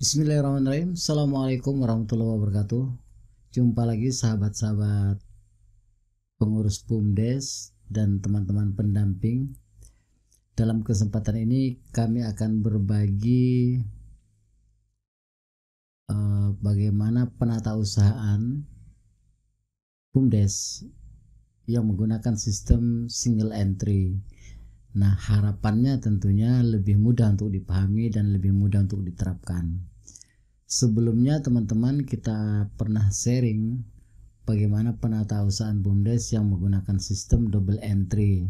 Bismillahirrahmanirrahim. Assalamualaikum warahmatullahi wabarakatuh. Jumpa lagi sahabat-sahabat pengurus BUMDes dan teman-teman pendamping. Dalam kesempatan ini kami akan berbagi bagaimana penatausahaan BUMDes yang menggunakan sistem single entry. Nah, harapannya tentunya lebih mudah untuk dipahami dan lebih mudah untuk diterapkan. Sebelumnya teman-teman kita pernah sharing bagaimana penatausahaan BUMDes yang menggunakan sistem double entry.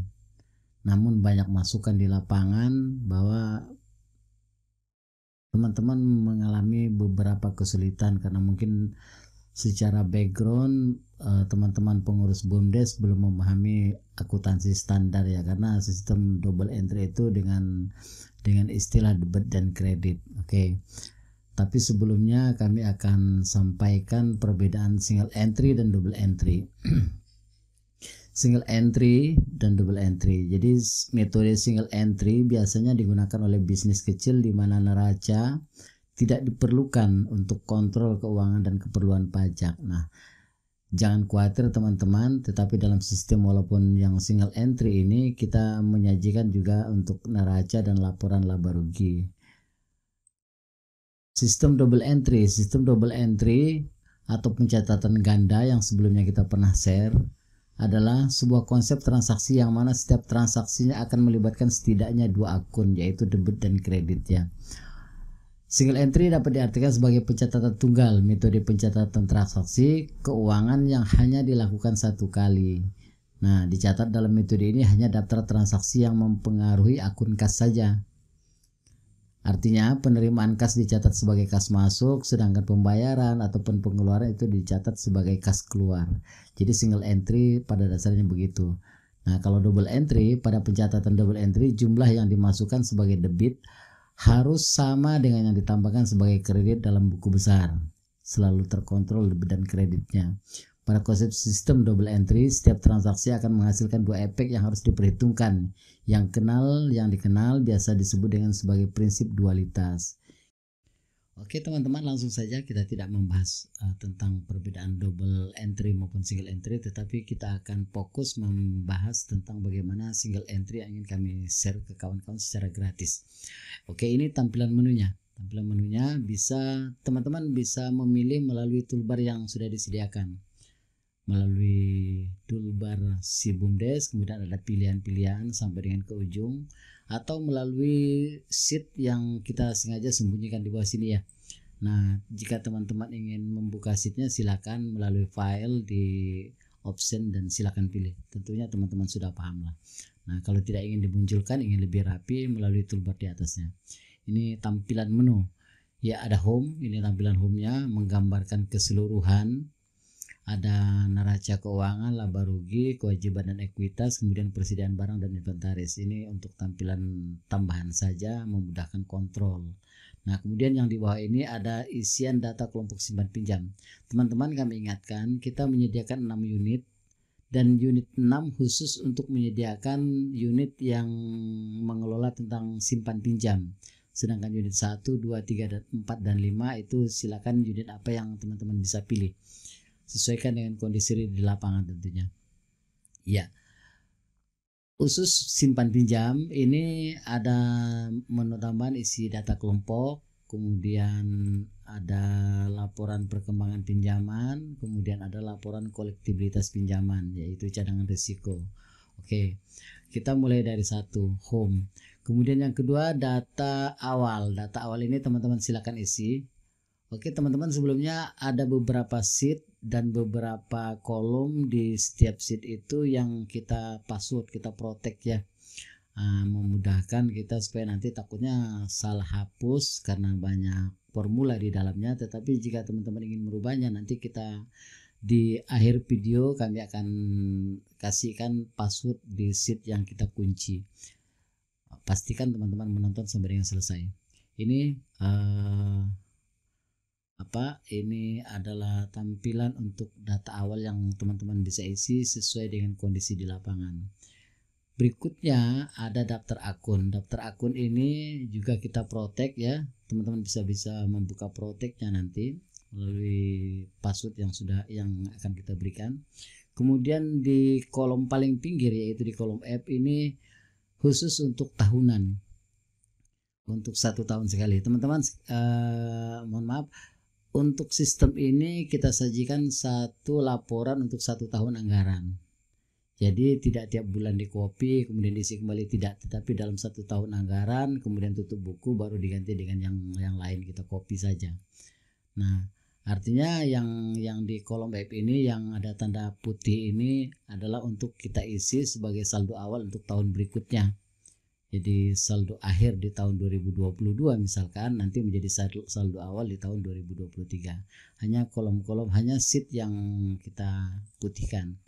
Namun banyak masukan di lapangan bahwa teman-teman mengalami beberapa kesulitan karena mungkin secara background teman-teman pengurus BUMDes belum memahami akuntansi standar ya, karena sistem double entry itu dengan istilah debit dan kredit. Oke. Tapi sebelumnya kami akan sampaikan perbedaan single entry dan double entry. Single entry dan double entry. Jadi metode single entry biasanya digunakan oleh bisnis kecil di mana neraca tidak diperlukan untuk kontrol keuangan dan keperluan pajak. Nah, jangan khawatir teman-teman, tetapi dalam sistem walaupun yang single entry ini kita menyajikan juga untuk neraca dan laporan laba rugi. Sistem double entry atau pencatatan ganda yang sebelumnya kita pernah share adalah sebuah konsep transaksi yang mana setiap transaksinya akan melibatkan setidaknya dua akun, yaitu debit dan kredit ya. Single entry dapat diartikan sebagai pencatatan tunggal, metode pencatatan transaksi keuangan yang hanya dilakukan satu kali. Nah, dicatat dalam metode ini hanya daftar transaksi yang mempengaruhi akun kas saja. Artinya penerimaan kas dicatat sebagai kas masuk, sedangkan pembayaran ataupun pengeluaran itu dicatat sebagai kas keluar. Jadi single entry pada dasarnya begitu. Nah, kalau double entry, pada pencatatan double entry jumlah yang dimasukkan sebagai debit harus sama dengan yang ditambahkan sebagai kredit dalam buku besar. Selalu terkontrol debit dan kreditnya. Pada konsep sistem double entry, setiap transaksi akan menghasilkan dua efek yang harus diperhitungkan. Yang dikenal biasa disebut dengan sebagai prinsip dualitas. Oke teman-teman, langsung saja, kita tidak membahas tentang perbedaan double entry maupun single entry, tetapi kita akan fokus membahas tentang bagaimana single entry yang ingin kami share ke kawan-kawan secara gratis. Oke, ini tampilan menunya. Tampilan menunya teman-teman bisa memilih melalui toolbar yang sudah disediakan. Melalui toolbar si BUMDes, kemudian ada pilihan-pilihan sampai dengan ke ujung, atau melalui sheet yang kita sengaja sembunyikan di bawah sini ya. Nah, jika teman-teman ingin membuka sheetnya, silakan melalui file di option dan silakan pilih. Tentunya teman-teman sudah paham lah. Nah, kalau tidak ingin dimunculkan, ingin lebih rapi, melalui toolbar di atasnya. Ini tampilan menu. Ya, ada home, ini tampilan home-nya menggambarkan keseluruhan. Ada neraca keuangan, laba rugi, kewajiban dan ekuitas, kemudian persediaan barang dan inventaris. Ini untuk tampilan tambahan saja, memudahkan kontrol. Nah, kemudian yang di bawah ini ada isian data kelompok simpan pinjam. Teman-teman, kami ingatkan kita menyediakan 6 unit dan unit 6 khusus untuk menyediakan unit yang mengelola tentang simpan pinjam. Sedangkan unit 1, 2, 3, dan 4 dan 5 itu silakan unit apa yang teman-teman bisa pilih. Sesuaikan dengan kondisi di lapangan tentunya. Ya. Khusus simpan pinjam ini ada menu tambahan isi data kelompok, kemudian ada laporan perkembangan pinjaman, kemudian ada laporan kolektibilitas pinjaman, yaitu cadangan risiko. Oke, kita mulai dari satu, home. Kemudian yang kedua, data awal. Data awal ini teman-teman silakan isi. Oke teman-teman, sebelumnya ada beberapa sheet dan beberapa kolom di setiap sheet itu yang kita password, kita protect ya, memudahkan kita supaya nanti takutnya salah hapus karena banyak formula di dalamnya. Tetapi jika teman-teman ingin merubahnya, nanti kita di akhir video kami akan kasihkan password di sheet yang kita kunci. Pastikan teman-teman menonton sampai dengan selesai. Ini ini adalah tampilan untuk data awal yang teman-teman bisa isi sesuai dengan kondisi di lapangan. Berikutnya ada daftar akun. Daftar akun ini juga kita protect ya. Teman-teman bisa membuka protectnya nanti melalui password yang akan kita berikan. Kemudian di kolom paling pinggir yaitu di kolom app ini khusus untuk tahunan, untuk 1 tahun sekali. Teman-teman mohon maaf, untuk sistem ini kita sajikan satu laporan untuk 1 tahun anggaran. Jadi tidak tiap bulan di copy kemudian diisi kembali, tidak, tetapi dalam 1 tahun anggaran kemudian tutup buku baru diganti dengan yang lain, kita copy saja. Nah, artinya yang di kolom app ini yang ada tanda putih ini adalah untuk kita isi sebagai saldo awal untuk tahun berikutnya. Jadi saldo akhir di tahun 2022 misalkan nanti menjadi saldo awal di tahun 2023. Hanya kolom-kolom, hanya sheet yang kita putihkan.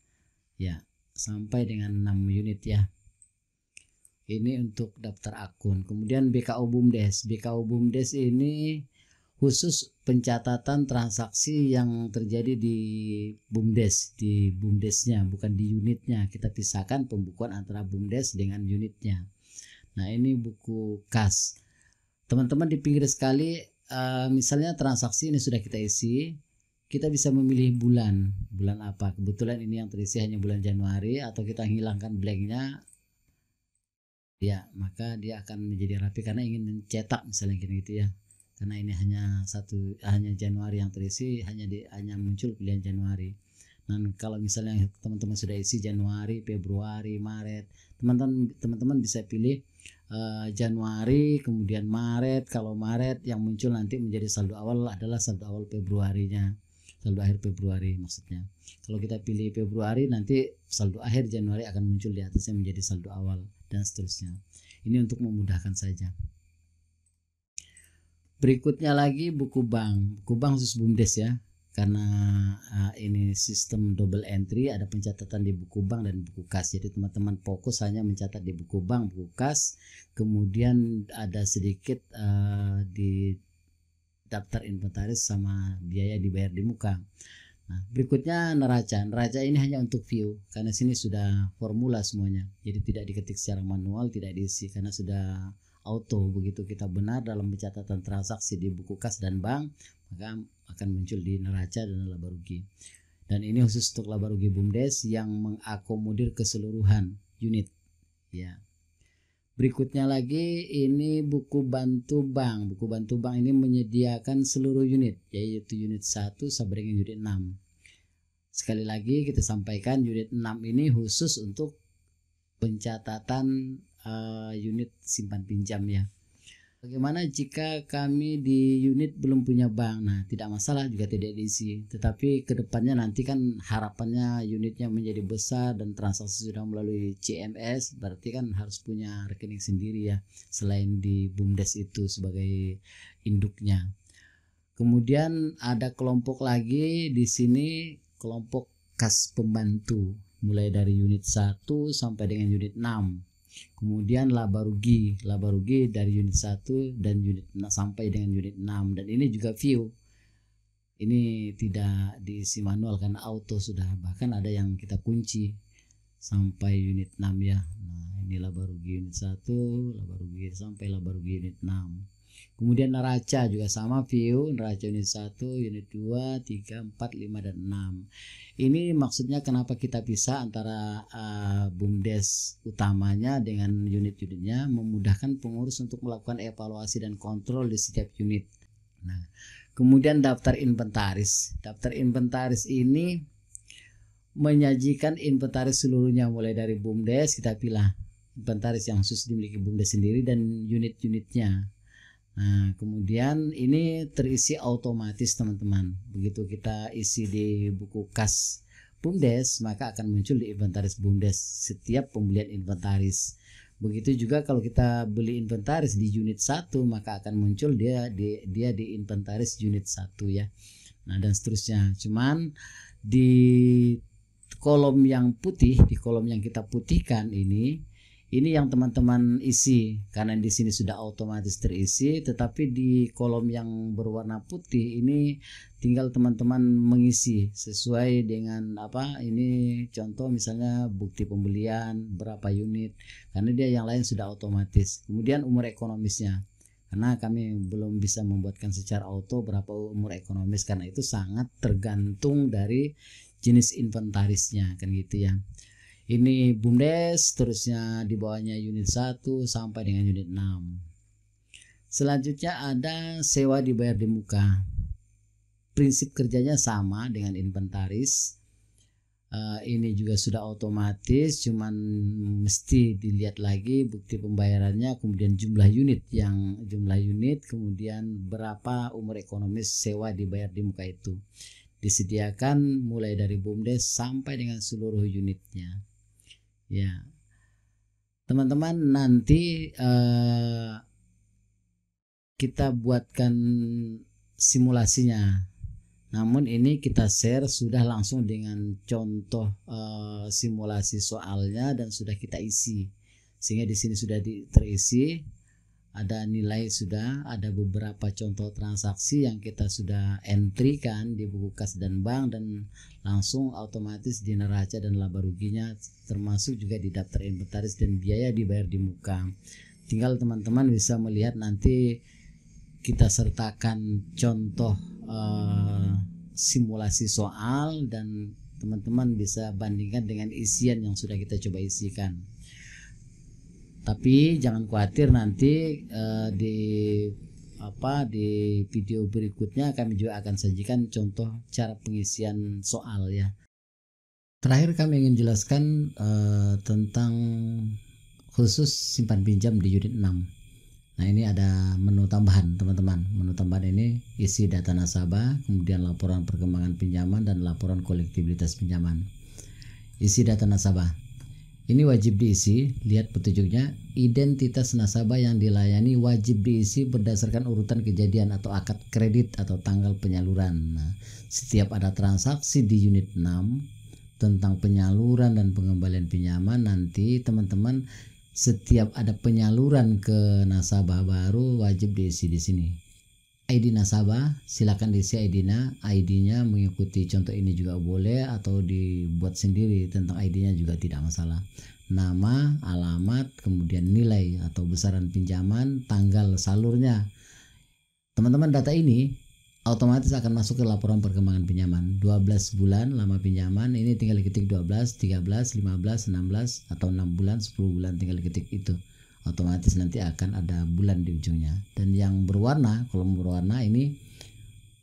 Ya, sampai dengan 6 unit ya. Ini untuk daftar akun. Kemudian BKO BUMDes. BKO BUMDes ini khusus pencatatan transaksi yang terjadi di BUMDes, di BUMDesnya, bukan di unitnya. Kita pisahkan pembukuan antara BUMDes dengan unitnya. Nah, ini buku kas. Teman-teman di pinggir sekali, misalnya transaksi ini sudah kita isi, kita bisa memilih bulan apa. Kebetulan ini yang terisi hanya bulan Januari, atau kita hilangkan blanknya, ya maka dia akan menjadi rapi karena ingin mencetak misalnya gitu ya. Karena ini hanya Januari yang terisi, hanya muncul pilihan Januari. Dan kalau misalnya teman-teman sudah isi Januari, Februari, Maret, teman-teman bisa pilih Januari kemudian Maret. Kalau Maret yang muncul nanti menjadi saldo awal adalah saldo awal Februarinya, saldo akhir Februari maksudnya. Kalau kita pilih Februari, nanti saldo akhir Januari akan muncul di atasnya menjadi saldo awal dan seterusnya. Ini untuk memudahkan saja. Berikutnya lagi buku bank. Buku bank khusus BUMDes ya. Karena ini sistem double entry, ada pencatatan di buku bank dan buku kas. Jadi teman-teman fokus hanya mencatat di buku bank, buku kas, kemudian ada sedikit di daftar inventaris sama biaya dibayar di muka. Nah, berikutnya neraca. Neraca ini hanya untuk view karena sini sudah formula semuanya. Jadi tidak diketik secara manual, tidak diisi karena sudah auto. Begitu kita benar dalam pencatatan transaksi di buku kas dan bank, maka akan muncul di neraca dan laba rugi. Dan ini khusus untuk laba rugi BUMDes yang mengakomodir keseluruhan unit ya. Berikutnya lagi ini buku bantu bank. Buku bantu bank ini menyediakan seluruh unit, yaitu unit 1 sampai dengan unit 6. Sekali lagi kita sampaikan, unit 6 ini khusus untuk pencatatan unit simpan pinjam ya. Bagaimana jika kami di unit belum punya bank? Nah, tidak masalah juga tidak diisi. Tetapi kedepannya nanti kan harapannya unitnya menjadi besar dan transaksi sudah melalui CMS, berarti kan harus punya rekening sendiri ya, selain di BUMDes itu sebagai induknya. Kemudian ada kelompok lagi di sini, kelompok kas pembantu, mulai dari unit 1 sampai dengan unit 6. Kemudian laba rugi dari unit 1 dan unit sampai dengan unit 6, dan ini juga view. Ini tidak diisi manual karena auto sudah, bahkan ada yang kita kunci sampai unit 6 ya. Nah, ini laba rugi unit 1, laba rugi sampai laba rugi unit 6. Kemudian neraca juga sama, view neraca unit 1, unit 2, 3, 4, 5 dan 6. Ini maksudnya kenapa kita pisah antara BUMDes utamanya dengan unit-unitnya, memudahkan pengurus untuk melakukan evaluasi dan kontrol di setiap unit. Nah, kemudian daftar inventaris. Daftar inventaris ini menyajikan inventaris seluruhnya mulai dari BUMDes, kita pilih inventaris yang khusus dimiliki BUMDes sendiri dan unit-unitnya. Nah, kemudian ini terisi otomatis teman-teman. Begitu kita isi di buku kas BUMDes, maka akan muncul di inventaris BUMDes setiap pembelian inventaris. Begitu juga kalau kita beli inventaris di unit 1, maka akan muncul dia di inventaris unit 1 ya. Nah, dan seterusnya. Cuman di kolom yang putih, di kolom yang kita putihkan ini Ini yang teman-teman isi karena di sini sudah otomatis terisi, tetapi di kolom yang berwarna putih ini tinggal teman-teman mengisi sesuai dengan apa ini, contoh misalnya bukti pembelian berapa unit, karena dia yang lain sudah otomatis. Kemudian umur ekonomisnya, karena kami belum bisa membuatkan secara auto berapa umur ekonomis, karena itu sangat tergantung dari jenis inventarisnya kan gitu ya. Ini BUMDes, terusnya di bawahnya unit 1 sampai dengan unit 6. Selanjutnya ada sewa dibayar di muka. Prinsip kerjanya sama dengan inventaris. Ini juga sudah otomatis, cuman mesti dilihat lagi bukti pembayarannya, kemudian jumlah unit, kemudian berapa umur ekonomis sewa dibayar di muka itu. Disediakan mulai dari BUMDes sampai dengan seluruh unitnya. Ya, teman-teman nanti kita buatkan simulasinya. Namun ini kita share sudah langsung dengan contoh simulasi soalnya dan sudah kita isi. Sehingga di sini sudah terisi, ada nilai sudah, ada beberapa contoh transaksi yang kita sudah entry kan di buku kas dan bank, dan langsung otomatis di neraca dan laba ruginya, termasuk juga di daftar inventaris dan biaya dibayar di muka. Tinggal teman-teman bisa melihat, nanti kita sertakan contoh simulasi soal dan teman-teman bisa bandingkan dengan isian yang sudah kita coba isikan. Tapi jangan khawatir, nanti di video berikutnya kami juga akan sajikan contoh cara pengisian soal ya. Terakhir kami ingin jelaskan tentang khusus simpan pinjam di unit 6. Nah, ini ada menu tambahan teman-teman. Menu tambahan ini isi data nasabah, kemudian laporan perkembangan pinjaman dan laporan kolektibilitas pinjaman. Isi data nasabah. Ini wajib diisi, lihat petunjuknya. Identitas nasabah yang dilayani wajib diisi berdasarkan urutan kejadian atau akad kredit atau tanggal penyaluran. Nah, setiap ada transaksi di unit 6 tentang penyaluran dan pengembalian pinjaman, nanti teman-teman setiap ada penyaluran ke nasabah baru wajib diisi di sini. ID nasabah, silakan diisi ID-nya mengikuti contoh ini juga boleh, atau dibuat sendiri tentang ID-nya juga tidak masalah. Nama, alamat, kemudian nilai atau besaran pinjaman, tanggal salurnya. Teman-teman, data ini otomatis akan masuk ke laporan perkembangan pinjaman. 12 bulan lama pinjaman, ini tinggal diketik 12, 13, 15, 16 atau 6 bulan, 10 bulan, tinggal diketik itu. Otomatis nanti akan ada bulan di ujungnya. Dan yang berwarna, kolom berwarna ini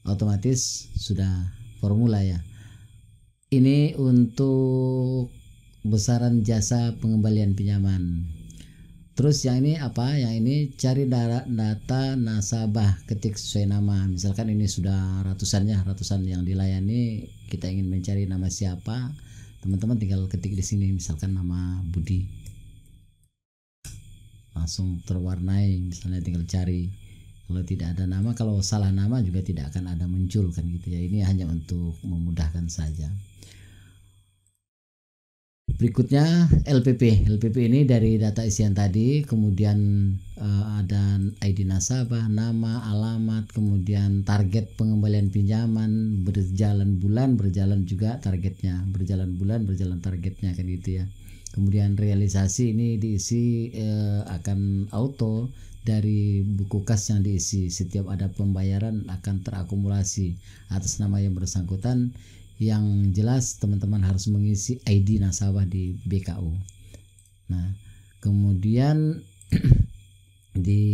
otomatis sudah formula ya. Ini untuk besaran jasa pengembalian pinjaman. Terus yang ini apa? Yang ini cari data nasabah, ketik sesuai nama. Misalkan ini sudah ratusan yang dilayani, kita ingin mencari nama siapa, teman-teman tinggal ketik di sini, misalkan nama Budi. Langsung terwarnai, misalnya tinggal cari. Kalau tidak ada nama, kalau salah nama juga tidak akan ada muncul kan gitu ya. Ini hanya untuk memudahkan saja. Berikutnya LPP. LPP ini dari data isian tadi, kemudian ada ID nasabah, nama, alamat, kemudian target pengembalian pinjaman, berjalan bulan, berjalan juga targetnya, berjalan bulan, berjalan targetnya kan gitu ya. Kemudian realisasi ini diisi akan auto dari buku kas yang diisi. Setiap ada pembayaran akan terakumulasi atas nama yang bersangkutan. Yang jelas teman-teman harus mengisi ID nasabah di BKU. Nah, kemudian di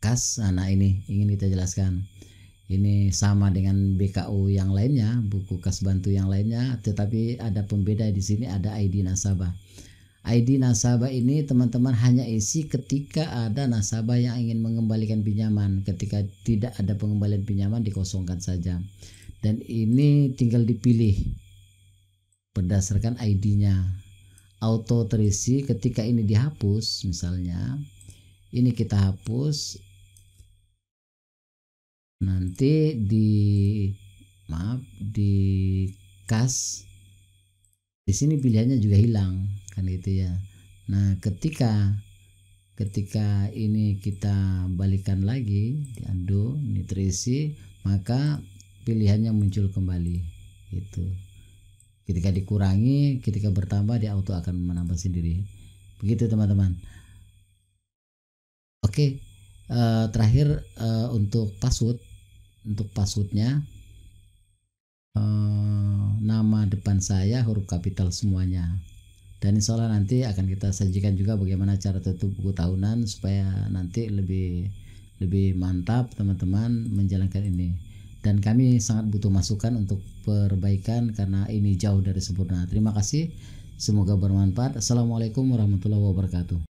kas, nah ini ingin kita jelaskan. Ini sama dengan BKU yang lainnya, buku kas bantu yang lainnya, tetapi ada pembeda di sini, ada ID nasabah. ID nasabah ini teman-teman hanya isi ketika ada nasabah yang ingin mengembalikan pinjaman. Ketika tidak ada pengembalian pinjaman, dikosongkan saja. Dan ini tinggal dipilih berdasarkan ID-nya. Auto terisi. Ketika ini dihapus, misalnya ini kita hapus, nanti di kas di sini pilihannya juga hilang kan gitu ya. Nah, ketika ini kita balikan lagi di undo, ini terisi, maka pilihannya muncul kembali itu. Ketika dikurangi, ketika bertambah, dia auto akan menambah sendiri. Begitu teman-teman. Oke, terakhir untuk passwordnya, nama depan saya huruf kapital semuanya. Dan insya Allah nanti akan kita sajikan juga bagaimana cara tutup buku tahunan supaya nanti lebih mantap teman-teman menjalankan ini. Dan kami sangat butuh masukan untuk perbaikan karena ini jauh dari sempurna. Terima kasih, semoga bermanfaat. Assalamualaikum warahmatullahi wabarakatuh.